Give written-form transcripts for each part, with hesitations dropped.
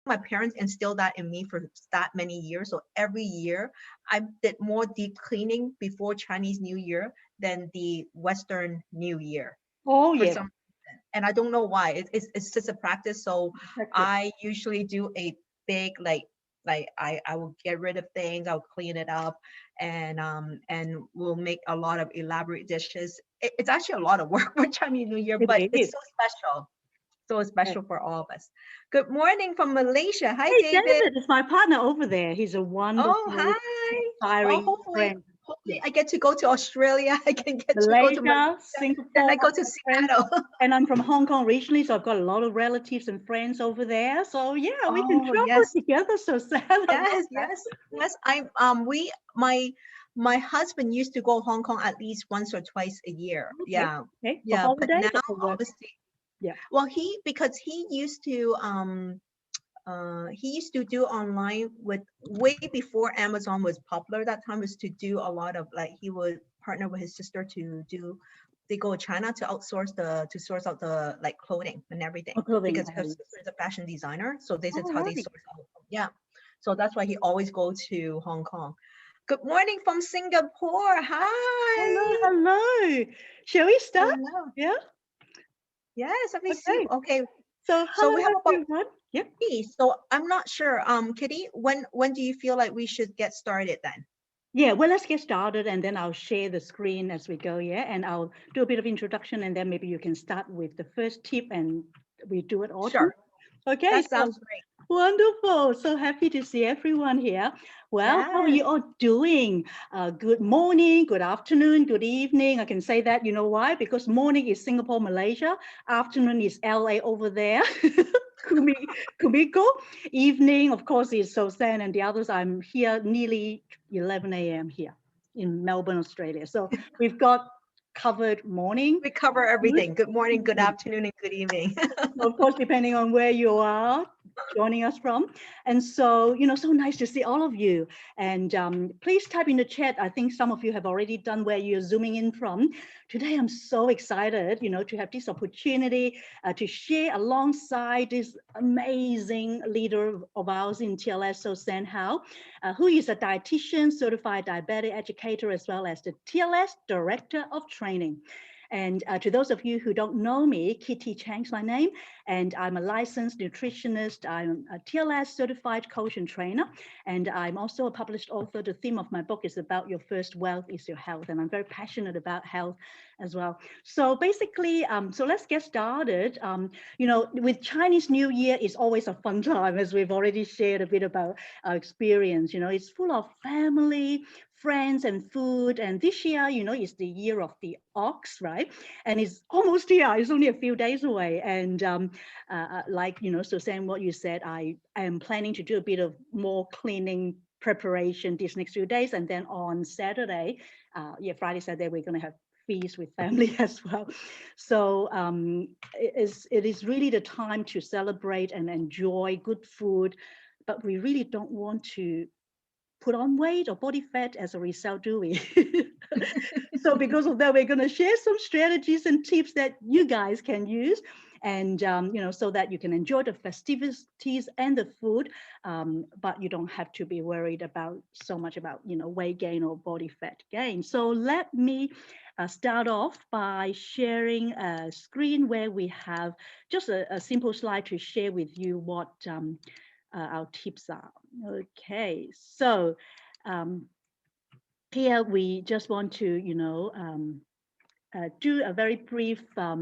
my parents instilled that in me for that many years. So every year I did more deep cleaning before Chinese New Year than the Western New Year Oh, for yes. some reason. And I don't know why. It's just a practice. So Practice. I usually do a big I will get rid of things, I'll clean it up, and we'll make a lot of elaborate dishes. It's actually a lot of work for Chinese New Year, It but it's is. so special. So Yes. special for all of us. Good morning from Malaysia. Hi, Hey, David. David is my partner over there. He's a Oh, wonderful, hi. Oh, inspiring friend. hopefully Yes. I get to go to Australia. I can get to go to Malaysia. Malaysia, Then Singapore, I go to my friends. Seattle. And I'm from Hong Kong originally, so I've got a lot of relatives and friends over there. So yeah, we can Oh, travel yes. together. So sad. I love Yes, that. yes, yes. My husband used to go Hong Kong at least once or twice a year. Okay. Yeah. Okay. For Yeah, but now holidays or for work? obviously, Yeah. well, because he used to do online with way before Amazon was popular. That time was to do a lot of like he would partner with his sister to do. They go to China to outsource to source out the like clothing and everything For clothing. because her sister is a fashion designer. So this is All how they right. source out. Yeah. So that's why he always go to Hong Kong. Good morning from Singapore. Hello, Hi. hello. Shall we start? Hello. Yeah. Yes, let me see. Okay. Okay. So So hello we have about everyone. Yeah. so I'm not sure. Kitty, when do you feel like we should get started then? Yeah, well, let's get started and then I'll share the screen as we go, yeah? And I'll do a bit of introduction and then maybe you can start with the first tip and we do it all Sure. too. Okay, That so sounds great. wonderful. So happy to see everyone here. Well, how are Yes. you all doing? Good morning, good afternoon, good evening. I can say that, you know why? Because morning is Singapore, Malaysia. Afternoon is LA over there. Kumiko. Evening, of course, is Suzanne and the others. I'm here nearly 11 a.m. here in Melbourne, Australia. So we've got covered morning, We cover good everything. Good morning, good evening. afternoon, and good evening. Of course, depending on where you are joining us from. And so, so nice to see all of you. And please type in the chat. I think some of you have already done where you're zooming in from. Today, I'm so excited, to have this opportunity to share alongside this amazing leader of ours in TLS, so San Hao, who is a dietitian, certified diabetic educator, as well as the TLS Director of Training. And to those of you who don't know me, Kitty Chang's my name, and I'm a licensed nutritionist. I'm a TLS certified coach and trainer, and I'm also a published author. The theme of my book is about your first wealth is your health, and I'm very passionate about health as well. So basically, so let's get started. With Chinese New Year, it's always a fun time, as we've already shared a bit about our experience. It's full of family, friends and food. And this year, is the year of the ox, right? And it's almost here. It's only a few days away. And like, Suzanne, what you said, I am planning to do a bit of more cleaning preparation these next few days. And then on Saturday, Friday, Saturday, we're going to have feast with family as well. So it is really the time to celebrate and enjoy good food, but we really don't want to put on weight or body fat as a result, do we? So because of that, we're going to share some strategies and tips that you guys can use, and so that you can enjoy the festivities and the food, but you don't have to be worried about so much about weight gain or body fat gain. So let me start off by sharing a screen where we have just a simple slide to share with you what our tips are. Okay, so here we just want to, do a very brief uh,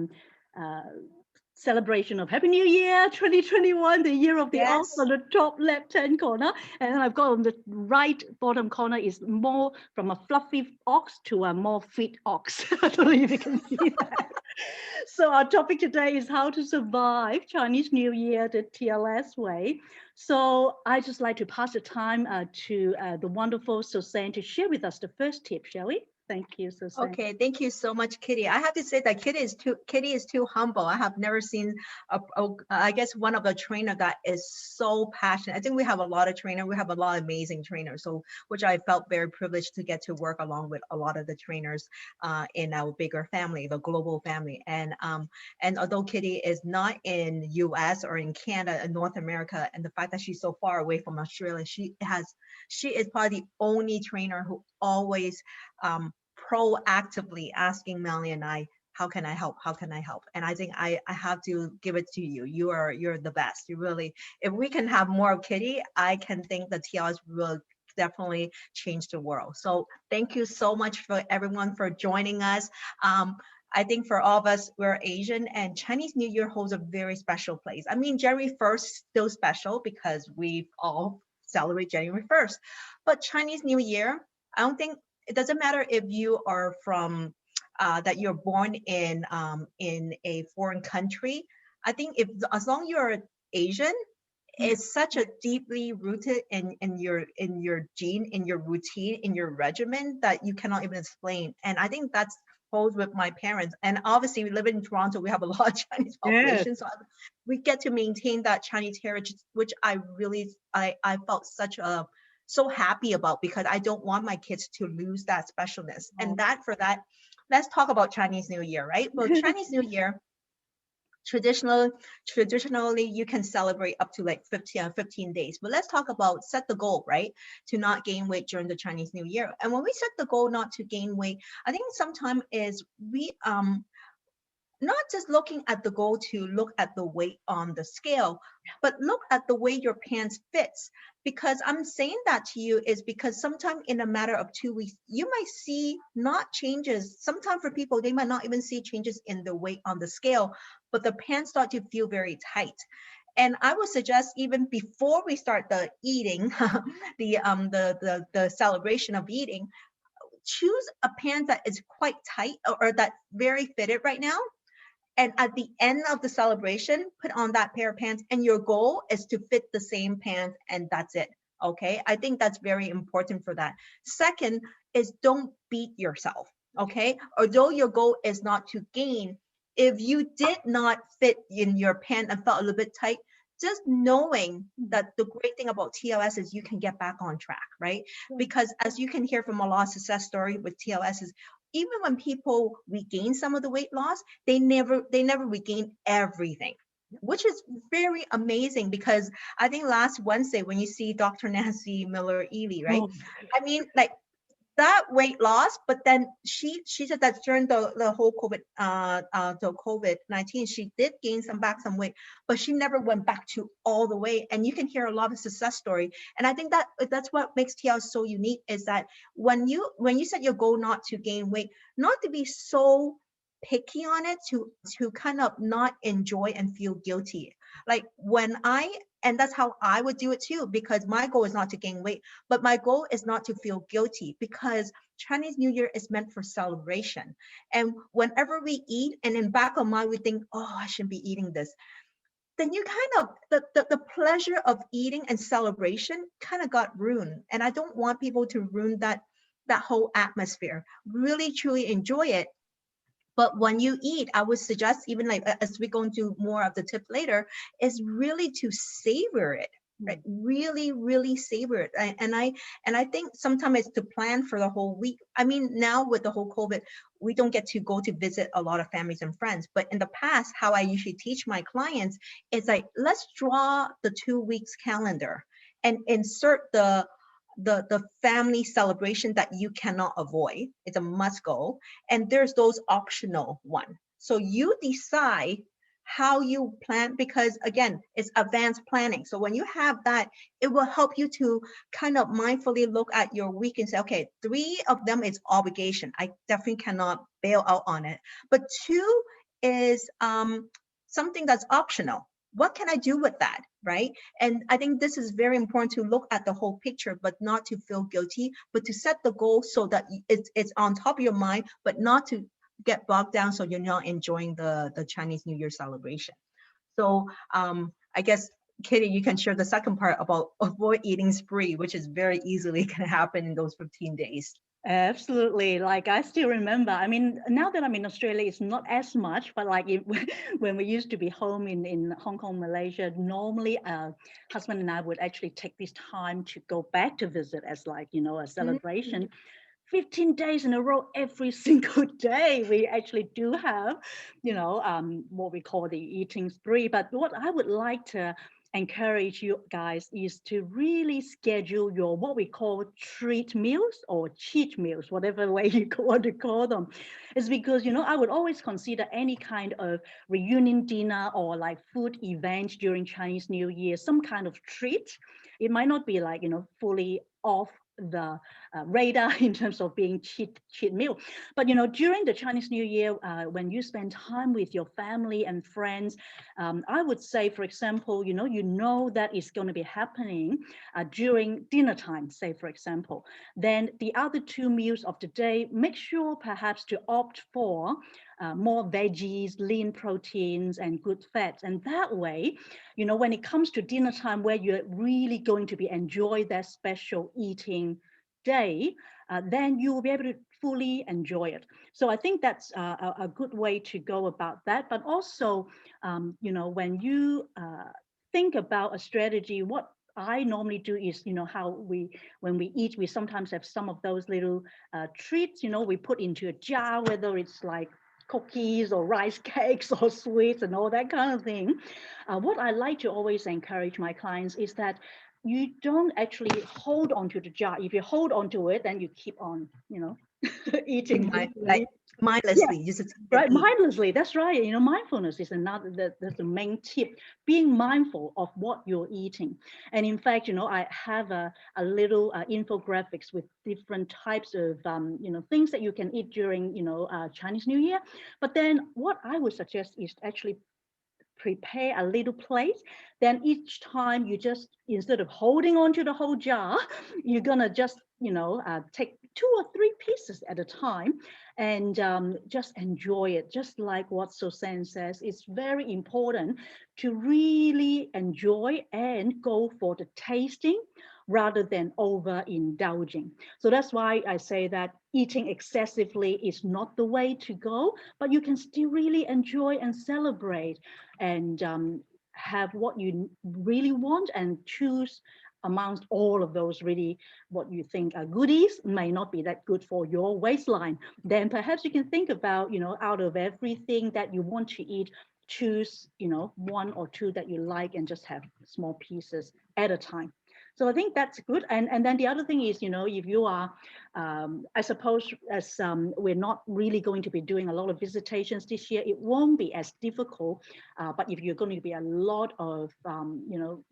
celebration of Happy New Year 2021, the year of the ox Yes. on the top left-hand corner. And then I've got on the right bottom corner is more from a fluffy ox to a more fit ox. I don't know if you can see that. So our topic today is how to survive Chinese New Year the TLS way. So I just like to pass the time to the wonderful Suzanne to share with us the first tip, shall we? Thank you, Suzanne. Okay, thank you so much, Kitty. I have to say that Kitty is too humble. I have never seen I guess one of the trainer that is so passionate. I think we have a lot of trainer. We have a lot of amazing trainers. So which I felt very privileged to get to work along with a lot of the trainers in our bigger family, the global family. And although Kitty is not in US or in Canada and North America, and the fact that she's so far away from Australia, she is probably the only trainer who always proactively asking Melanie and I, how can I help? How can I help? And I think I have to give it to you. You're the best. You really, if we can have more of Kitty, I can think the TLS will definitely change the world. So thank you so much for everyone for joining us. I think for all of us, we're Asian, and Chinese New Year holds a very special place. I mean, January 1st still special because we all celebrate January 1st, but Chinese New Year, I don't think it doesn't matter if you are from that you're born in a foreign country. I think if as long you're Asian, it's such a deeply rooted in your gene, in your routine, in your regimen that you cannot even explain. And I think that's holds with my parents. And obviously, we live in Toronto. We have a lot of Chinese population, Yes. so we get to maintain that Chinese heritage, which I really I felt such a so happy about because I don't want my kids to lose that specialness. And that for that, let's talk about Chinese New Year, right? Well, Chinese New Year, traditionally you can celebrate up to like 15 days, but let's talk about set the goal, right, to not gain weight during the Chinese New Year. And when we set the goal not to gain weight, I think sometimes is we not just looking at the goal to look at the weight on the scale, but look at the way your pants fits. Because I'm saying that to you is because sometime in a matter of 2 weeks, you might see not changes. Sometimes for people, they might not even see changes in the weight on the scale, but the pants start to feel very tight. And I would suggest even before we start the eating, the celebration of eating, choose a pants that is quite tight or that very fitted right now, and at the end of the celebration, put on that pair of pants, and your goal is to fit the same pants, and that's it. Okay, I think that's very important for that. Second is don't beat yourself. Okay, although your goal is not to gain, if you did not fit in your pants and felt a little bit tight, just knowing that the great thing about TLS is you can get back on track, right? Because as you can hear from a lot of success story with TLS is even when people regain some of the weight loss, they never regain everything, which is very amazing. Because I think last Wednesday when you see Dr. Nancy Miller-Ely, right? Oh, I mean, like that weight loss, but then she said that during the whole COVID-19, she did gain some weight, but she never went back to all the way. And you can hear a lot of success story. And I think that that's what makes TL so unique is that when you set your goal not to gain weight, not to be so picky on it, to kind of not enjoy and feel guilty. Like and that's how I would do it too, because my goal is not to gain weight, but my goal is not to feel guilty, because Chinese New Year is meant for celebration. And whenever we eat, and in back of mind, we think, oh, I shouldn't be eating this. Then you kind of, the pleasure of eating and celebration kind of got ruined. And I don't want people to ruin that whole atmosphere. Really, truly enjoy it. But when you eat, I would suggest, even like as we go into more of the tip later, is really to savor it, right? Really, really savor it. And I think sometimes it's to plan for the whole week. I mean, now with the whole COVID, we don't get to go to visit a lot of families and friends. But in the past, how I usually teach my clients is like, let's draw the 2 weeks calendar and insert the family celebration that you cannot avoid. It's a must go. And there's those optional one. So you decide how you plan, because again, it's advanced planning. So when you have that, it will help you to kind of mindfully look at your week and say, okay, 3 of them is obligation. I definitely cannot bail out on it. But 2 is something that's optional. What can I do with that, right? And I think this is very important to look at the whole picture, but not to feel guilty, but to set the goal so that it's on top of your mind, but not to get bogged down so you're not enjoying the Chinese New Year celebration. So I guess, Kitty, you can share the second part about avoid eating spree, which is very easily can happen in those 15 days. Absolutely. Like I still remember, I mean, now that I'm in Australia, it's not as much, but like when we used to be home in Hong Kong, Malaysia, normally husband and I would actually take this time to go back to visit as like, you know, a Mm. celebration. 15 days in a row, every single day, we actually do have, you know, what we call the eating spree. But what I would like to encourage you guys is to really schedule your what we call treat meals or cheat meals, whatever way you want to call them. Is because, you know, I would always consider any kind of reunion dinner or like food event during Chinese New Year some kind of treat. It might not be like, you know, fully off the radar in terms of being cheat meal, but you know, during the Chinese New Year, when you spend time with your family and friends, I would say, for example, you know that it's going to be happening during dinner time, say for example, then the other two meals of the day, make sure perhaps to opt for more veggies, lean proteins, and good fats. And that way, you know, when it comes to dinner time where you're really going to be enjoy that special eating day, then you will be able to fully enjoy it. So I think that's a good way to go about that. But also, you know, when you think about a strategy, what I normally do is, you know, when we eat, we sometimes have some of those little treats, you know, we put into a jar, whether it's like cookies or rice cakes or sweets and all that kind of thing. What I like to always encourage my clients is that you don't actually hold onto the jar. If you hold onto it, then you keep on, you know, eating. Like Yeah, mindlessly, you just sit and right. eat. Mindlessly. That's right. You know, mindfulness is that's the main tip. Being mindful of what you're eating. And in fact, you know, I have a little infographics with different types of, you know, things that you can eat during, you know, Chinese New Year. But then what I would suggest is actually prepare a little plate. Then each time you just, instead of holding on to the whole jar, you're gonna just, you know, take 2 or 3 pieces at a time and just enjoy it. Just like what Suzanne says, it's very important to really enjoy and go for the tasting rather than overindulging. So that's why I say that eating excessively is not the way to go, but you can still really enjoy and celebrate and have what you really want and choose amongst all of those really what you think are goodies may not be that good for your waistline. Then perhaps you can think about, you know, out of everything that you want to eat, choose, you know, 1 or 2 that you like and just have small pieces at a time. So I think that's good. And then the other thing is, you know, if you are, I suppose as we're not really going to be doing a lot of visitations this year, it won't be as difficult. But if you're going to be a lot of, you know,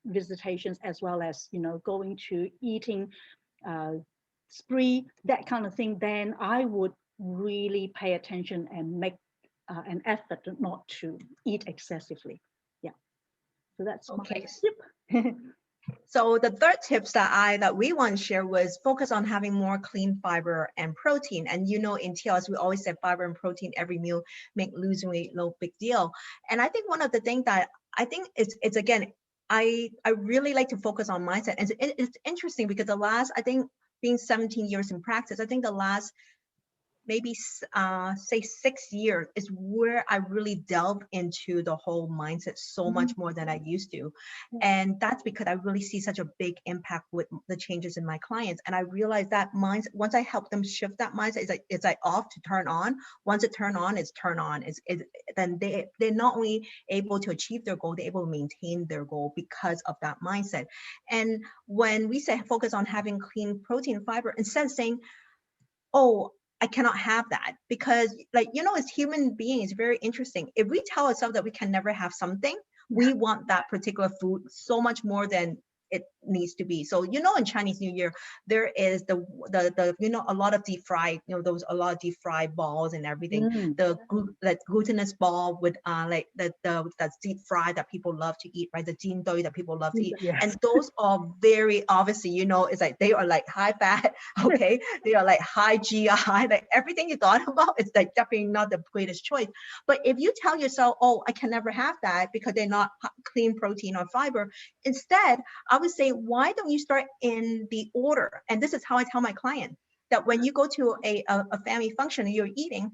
visitations as well as, you know, going to eating spree, that kind of thing, then I would really pay attention and make an effort not to eat excessively. Yeah. So that's my Okay. tip. So the third tips that we want to share was focus on having more clean fiber and protein. And you know, in TLS, we always say fiber and protein every meal make losing weight no big deal. And I think one of the things that I think it's again, I really like to focus on mindset. And it's interesting because the last, I think being 17 years in practice, I think the last maybe say 6 years is where I really delve into the whole mindset so much more than I used to. And that's because I really see such a big impact with the changes in my clients. And I realized that mindset, once I help them shift that mindset, it's like off to turn on. Once it turn on, it's turn on. Then they're not only able to achieve their goal, they're able to maintain their goal because of that mindset. And when we say focus on having clean protein and fiber, instead of saying, oh, I cannot have that, because like, you know, as human beings, very interesting. If we tell ourselves that we can never have something, we want that particular food so much more than it needs to be. So, you know, in Chinese New Year, there is the you know, a lot of deep fried, you know, those a lot of deep fried balls and everything. Like glutinous ball with like that's deep fried that people love to eat, right? The jin doi that people love to eat. Yes. And those are very obviously, you know, it's like they are like high fat, okay? They are like high GI, like everything you thought about, it's like definitely not the greatest choice. But if you tell yourself, oh, I can never have that because they're not clean protein or fiber, instead, I would say, why don't you start in the order? And this is how I tell my client. that when you go to a family function and you're eating,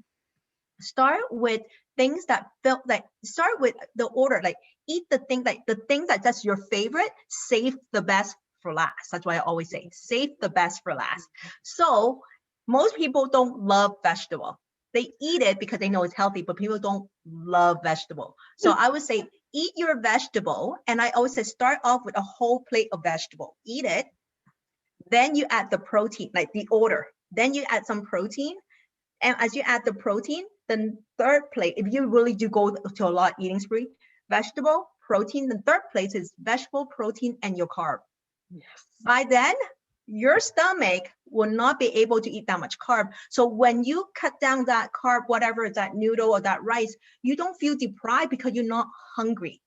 start with things that felt like, start with the order, like eat the thing, like the thing that's your favorite, save the best for last. That's why I always say save the best for last. So most people don't love vegetable. They eat it because they know it's healthy, but people don't love vegetable. So I would say eat your vegetable. And I always say start off with a whole plate of vegetable, eat it. Then you add the protein, like the order. Then you add some protein. And as you add the protein, then third plate, if you really do go to a lot eating spree, vegetable, protein, the third place is vegetable, protein, and your carb. Yes. By then, your stomach will not be able to eat that much carb. So when you cut down that carb, whatever, that noodle or that rice, you don't feel deprived because you're not hungry.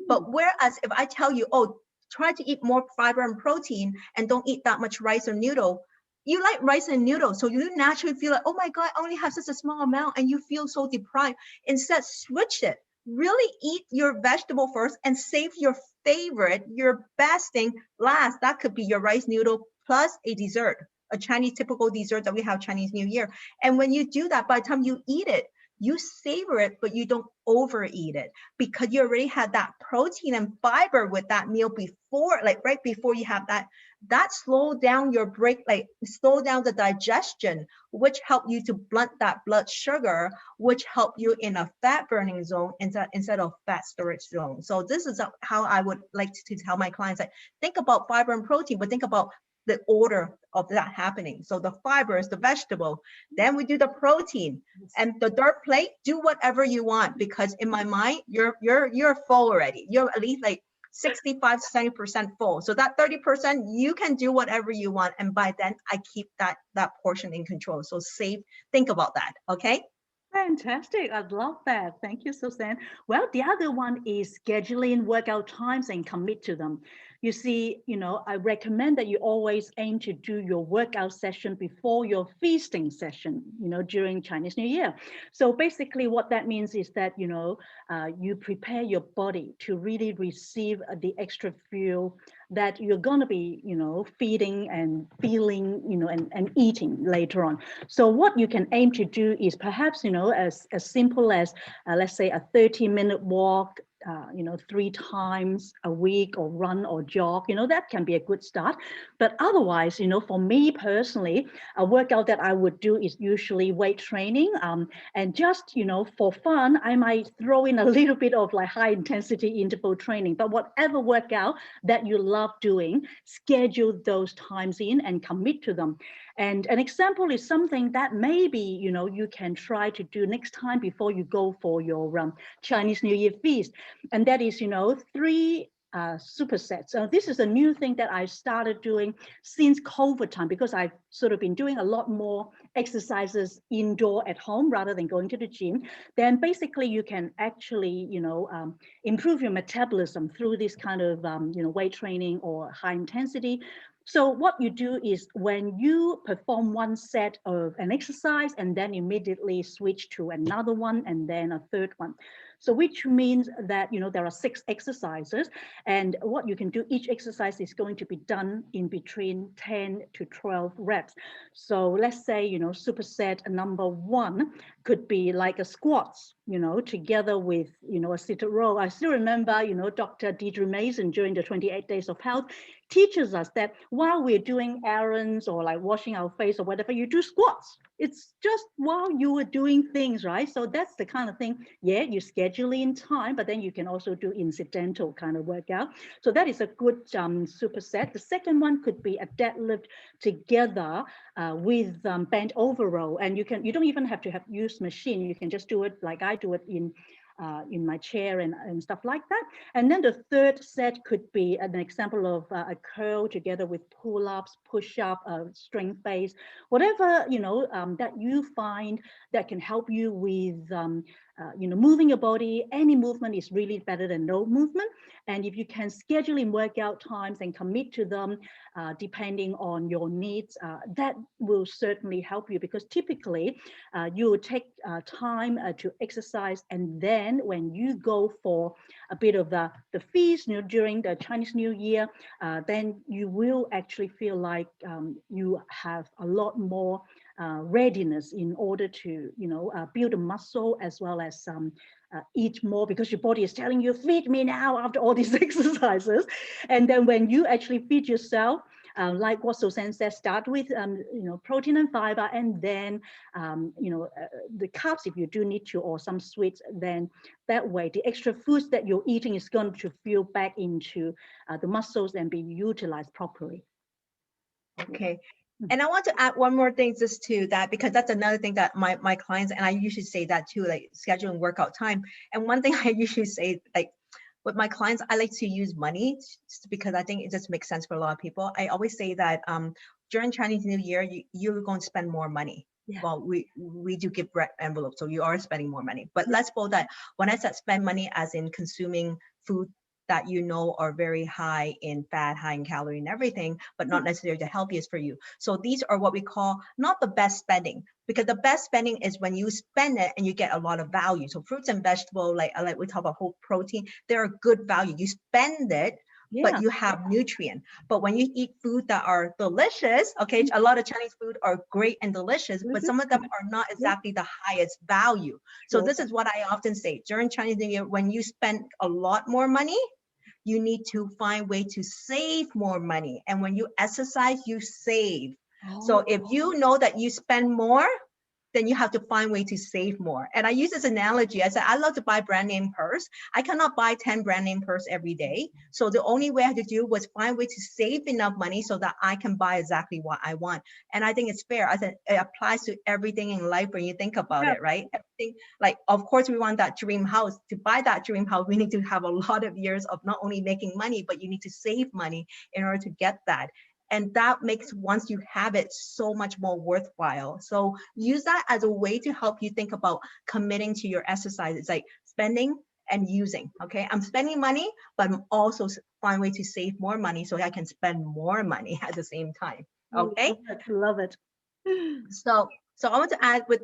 But whereas if I tell you, oh, try to eat more fiber and protein and don't eat that much rice or noodle, you like rice and noodles, so you naturally feel like, oh my God, I only have such a small amount, and you feel so deprived. Instead, switch it. Really eat your vegetable first and save your favorite, your best thing last. That could be your rice noodle plus a dessert, a Chinese typical dessert that we have Chinese New Year. And when you do that, by the time you eat it, you savor it, but you don't overeat it because you already had that protein and fiber with that meal before, like right before you have that slow down your break, like slow down the digestion, which help you to blunt that blood sugar, which help you in a fat burning zone instead of fat storage zone. So this is how I would like to tell my clients, like think about fiber and protein, but think about the order of that happening. So the fiber is the vegetable, then we do the protein, and the third plate, do whatever you want, because in my mind, you're full already. You're at least like 65 to 70% full. So that 30%, you can do whatever you want. And by then I keep that portion in control. So think about that. Okay. Fantastic. I love that. Thank you, Suzanne. Well, the other one is scheduling workout times and commit to them. You see, I recommend that you always aim to do your workout session before your feasting session, during Chinese New Year. So basically what that means is that, you prepare your body to really receive the extra fuel that you're going to be, feeding and feeling, and eating later on. So what you can aim to do is perhaps, as simple as, let's say, a 30-minute walk, 3 times a week, or run or jog, that can be a good start. But otherwise, for me personally, a workout that I would do is usually weight training. And just, for fun, I might throw in a little bit of like high intensity interval training, but whatever workout that you love doing, schedule those times in and commit to them. And an example is something that maybe, you can try to do next time before you go for your Chinese New Year feast. And that is, 3 supersets. So this is a new thing that I started doing since COVID time, because I've sort of been doing a lot more exercises indoor at home rather than going to the gym. Then basically you can actually, improve your metabolism through this kind of, weight training or high intensity. So what you do is when you perform one set of an exercise and then immediately switch to another one and then a third one. So which means that, there are 6 exercises, and what you can do, each exercise is going to be done in between 10 to 12 reps. So let's say, superset number 1 could be like a squats, together with, a seated row. I still remember, Dr. Deidre Mason during the 28 Days of Health teaches us that while we're doing errands or like washing our face or whatever, you do squats. It's just while you were doing things, right? So that's the kind of thing, you schedule in time, but then you can also do incidental kind of workout. So that is a good superset. The second one could be a deadlift together with bent over row. And you don't even have to use machine. You can just do it like I do it in my chair and stuff like that. And then the third set could be an example of a curl together with pull-ups, push-up, strength-based, whatever, that you find that can help you with moving your body. Any movement is really better than no movement. And if you can schedule in workout times and commit to them, depending on your needs, that will certainly help you, because typically you will take time to exercise, and then when you go for a bit of the feast, during the Chinese New Year, then you will actually feel like you have a lot more readiness in order to build a muscle, as well as eat more, because your body is telling you, feed me now after all these exercises. And then when you actually feed yourself, like what Suzanne said, start with protein and fiber, and then the carbs if you do need to, or some sweets. Then that way the extra foods that you're eating is going to fill back into the muscles and be utilized properly. Okay. And I want to add one more thing just to that, because that's another thing that my clients, and I usually say that too, like scheduling workout time. And one thing I usually say, like with my clients, I like to use money because I think it just makes sense for a lot of people. I always say that during Chinese New Year, you're going to spend more money. Yeah. Well, we do give envelopes, so you are spending more money. But let's suppose that when I said spend money, as in consuming food that are very high in fat, high in calorie and everything, but not necessarily the healthiest for you. So these are what we call not the best spending, because the best spending is when you spend it and you get a lot of value. So fruits and vegetables, like we talk about whole protein, they're a good value. You spend it, but you have nutrient. But when you eat food that are delicious, okay, a lot of Chinese food are great and delicious, but some of them are not exactly the highest value. So this is what I often say during Chinese New Year: when you spend a lot more money, you need to find way to save more money. And when you exercise, you save. So if you know that you spend more, then you have to find way to save more. And I use this analogy. I said, I love to buy brand name purse. I cannot buy 10 brand name purse every day. So the only way I had to do was find way to save enough money so that I can buy exactly what I want. And I think it's fair. I said, it applies to everything in life when you think about it, right? Everything, like, of course, we want that dream house. To buy that dream house, we need to have a lot of years of not only making money, but you need to save money in order to get that. And that makes, once you have it, so much more worthwhile. So use that as a way to help you think about committing to your exercise. It's like spending and using. Okay, I'm spending money, but I'm also find a way to save more money so I can spend more money at the same time. Okay, love it. So I want to add with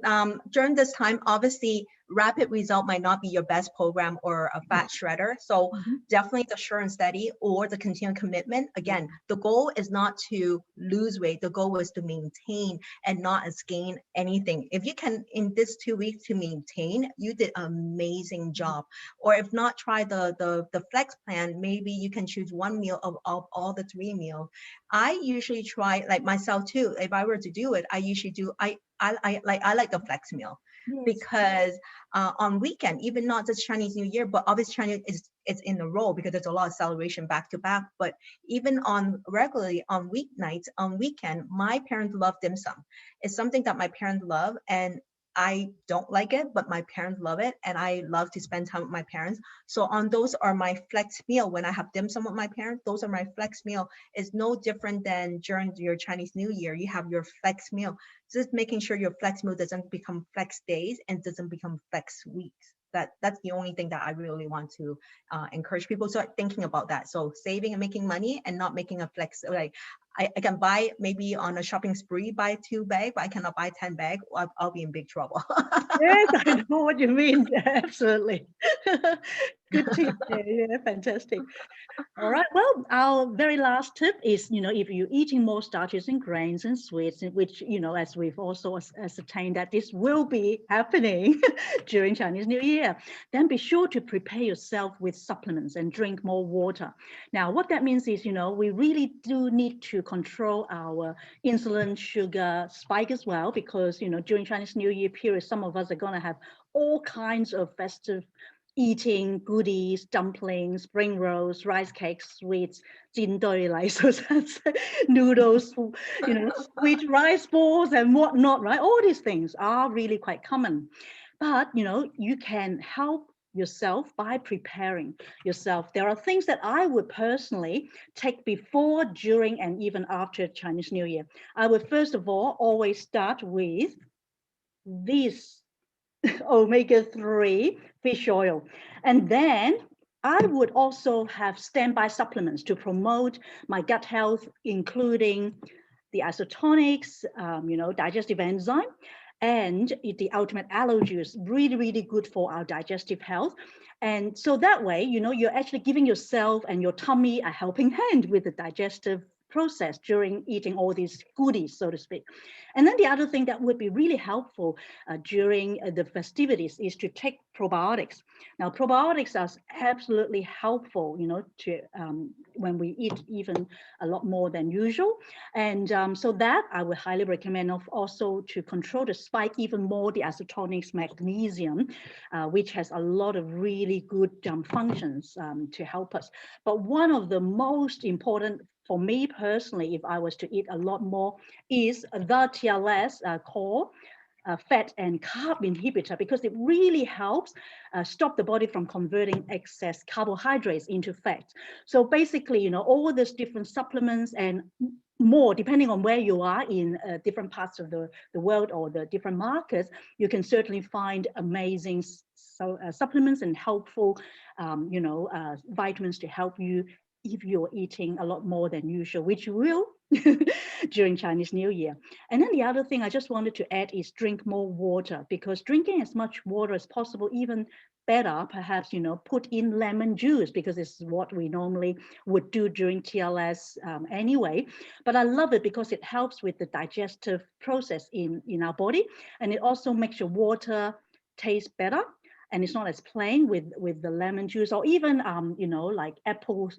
during this time, obviously rapid result might not be your best program or a fat shredder. So definitely the sure and steady or the continued commitment. Again, the goal is not to lose weight. The goal is to maintain and not gain anything. If you can, in this 2 weeks to maintain, you did an amazing job. Or if not, try the flex plan. Maybe you can choose one meal of all the 3 meals. I usually try, like myself too, if I were to do it, I usually do, I like the flex meal. Yes. Because on weekend, even not just Chinese New Year, but obviously Chinese is in a row because there's a lot of celebration back to back. But even on regularly on weeknights, on weekend, my parents love dim sum. It's something that my parents love, and I don't like it, but my parents love it, and I love to spend time with my parents. So on those are my flex meal. When I have dim sum with my parents, those are my flex meal. It's no different than during your Chinese New Year. You have your flex meal. Just making sure your flex meal doesn't become flex days and doesn't become flex weeks. That's the only thing that I really want to encourage people to start thinking about that. So saving and making money and not making a flex. Like I can buy maybe on a shopping spree, buy 2 bags, but I cannot buy 10 bags. I'll be in big trouble. Yes, I know what you mean. Absolutely. Good tip. Yeah, fantastic. All right. Well, our very last tip is, if you're eating more starches and grains and sweets, which, as we've also ascertained that this will be happening during Chinese New Year, then be sure to prepare yourself with supplements and drink more water. Now, what that means is, we really do need to control our insulin sugar spike as well, because, during Chinese New Year period, some of us are going to have all kinds of festive eating goodies, dumplings, spring rolls, rice cakes, sweets, noodles, sweet rice balls and whatnot, right? All these things are really quite common. But, you can help yourself by preparing yourself. There are things that I would personally take before, during, and even after Chinese New Year. I would first of all always start with these omega-3 fish oil. And then I would also have standby supplements to promote my gut health, including the Isotonix, digestive enzyme, and the ultimate aloe juice, really, really good for our digestive health. And so that way, you're actually giving yourself and your tummy a helping hand with the digestive process during eating all these goodies, so to speak. And then the other thing that would be really helpful during the festivities is to take probiotics. Now, probiotics are absolutely helpful, to when we eat even a lot more than usual. And so that I would highly recommend also to control the spike even more, the Isotonix magnesium, which has a lot of really good functions to help us. But one of the most important for me personally, if I was to eat a lot more, is the TLS core fat and carb inhibitor, because it really helps stop the body from converting excess carbohydrates into fat. So basically, all these different supplements and more, depending on where you are in different parts of the world or the different markets, you can certainly find amazing supplements and helpful, vitamins to help you if you're eating a lot more than usual, which you will during Chinese New Year. And then the other thing I just wanted to add is drink more water, because drinking as much water as possible, even better, perhaps, put in lemon juice, because this is what we normally would do during TLS anyway. But I love it because it helps with the digestive process in our body. And it also makes your water taste better. And it's not as plain with the lemon juice, or even, like apple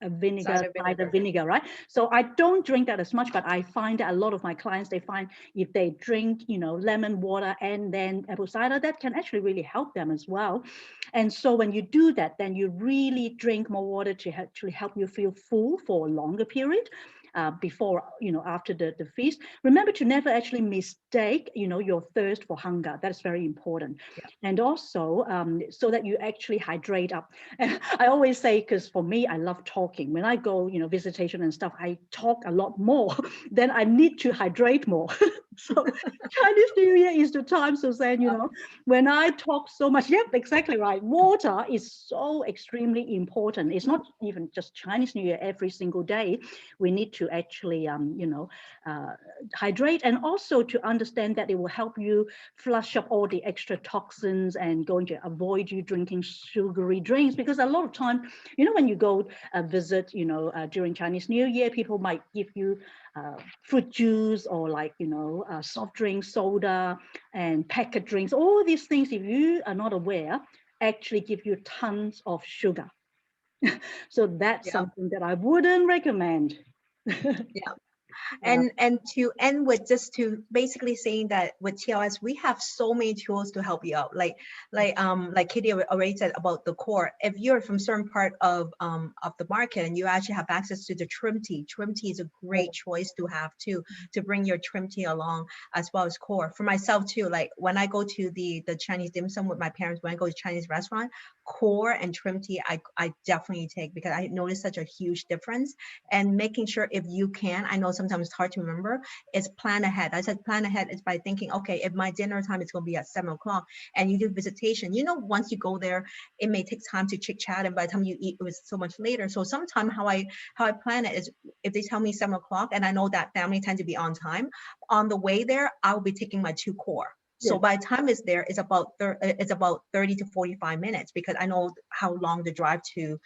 vinegar, cider vinegar, right? So I don't drink that as much, but I find that a lot of my clients, they find if they drink, lemon water and then apple cider, that can actually really help them as well. And so when you do that, then you really drink more water to actually help you feel full for a longer period. Before, after the feast. Remember to never actually mistake, your thirst for hunger. That's very important. Yeah. And also, so that you actually hydrate up. And I always say, because for me, I love talking. When I go, visitation and stuff, I talk a lot more. Then I need to hydrate more. So Chinese New Year is the time, Suzanne, when I talk so much, yep, exactly right. Water is so extremely important. It's not even just Chinese New Year, every single day. We need to actually, hydrate, and also to understand that it will help you flush up all the extra toxins and going to avoid you drinking sugary drinks, because a lot of time, when you go visit, during Chinese New Year, people might give you fruit juice or like, soft drink, soda and packet drinks. All these things, if you are not aware, actually give you tons of sugar. So that's something that I wouldn't recommend. Yeah. And to end with, just to basically saying that with TLS, we have so many tools to help you out. Like Kitty already said about the core. If you're from certain part of the market and you actually have access to the trim tea is a great choice to have too, to bring your trim tea along, as well as core. For myself too, like when I go to the Chinese dim sum with my parents, when I go to Chinese restaurant, core and trim tea I definitely take, because I noticed such a huge difference. And making sure, if you can, I know sometimes it's hard to remember, is plan ahead. I said plan ahead is by thinking, okay, if my dinner time is going to be at 7 o'clock and you do visitation, once you go there, it may take time to chit chat, and by the time you eat, it was so much later. So sometimes how I plan it is, if they tell me 7 o'clock and I know that family tend to be on time, on the way there, I'll be taking my 2 core. So by the time it's there, it's about 30 to 45 minutes, because I know how long the drive to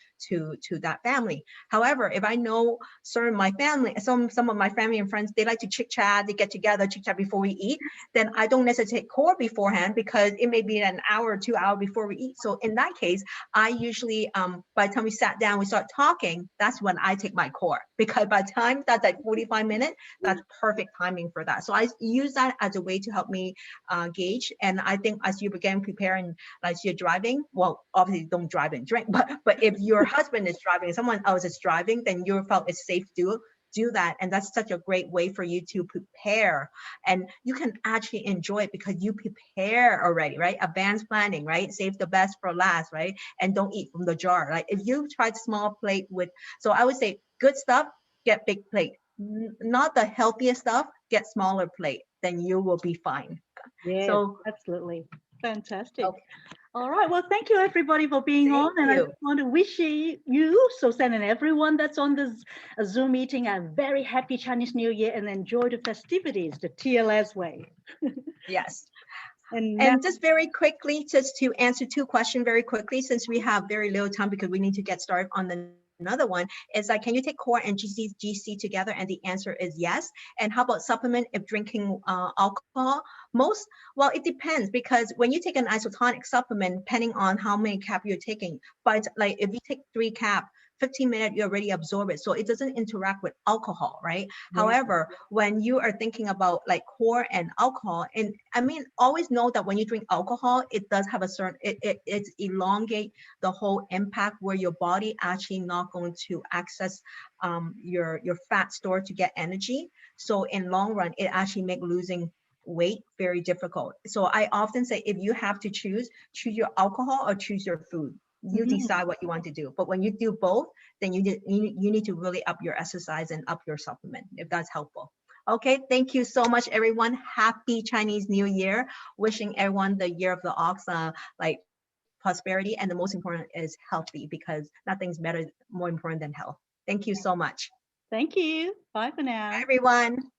that family. However, if I know some of my family and friends, they like to chit chat, they get together, chit chat before we eat, then I don't necessarily take core beforehand, because it may be an hour or 2 hours before we eat. So in that case, I usually, by the time we sat down, we start talking, that's when I take my core, because by the time that's like 45 minutes, that's perfect timing for that. So I use that as a way to help me gauge. And I think as you begin preparing, like you're driving, well, obviously don't drive and drink, but if your husband is driving, someone else is driving, then you felt it's safe to do that. And that's such a great way for you to prepare, and you can actually enjoy it because you prepare already, right? Advanced planning, right? Save the best for last, right? And don't eat from the jar. Like if you try small plate with, so I would say good stuff, get big plate. Not the healthiest stuff, get smaller plate, then you will be fine. Yes, So, absolutely. Fantastic. okay, All right. Well, thank you everybody for being thank on. And I you. just want to wish you, Susan, and everyone that's on this Zoom meeting a very happy Chinese New Year and enjoy the festivities the TLS way. Yes. And now, And just very quickly, just to answer two questions very quickly, since we have very little time because we need to get started on another one, is like, can you take core and GC together? And the answer is yes. And how about supplement if drinking alcohol? Well, it depends, because when you take an isotonic supplement, depending on how many cap you're taking, but like if you take 3 cap, 15 minutes, you already absorb it. So it doesn't interact with alcohol, right? yeah, However, when you are thinking about like core and alcohol, and I mean, always know that when you drink alcohol, it does have a certain, it's elongate the whole impact where your body actually not going to access your fat store to get energy. So in long run, it actually make losing weight very difficult. So I often say, if you have to choose your alcohol or choose your food. You Mhm. decide what you want to do. But when you do both, then you need to really up your exercise and up your supplement, if that's helpful. Okay, thank you so much, everyone. Happy Chinese New Year. Wishing everyone the year of the ox, like prosperity, and the most important is healthy, because nothing's more important than health. Thank you so much. Thank you. Bye for Bye, now. everyone.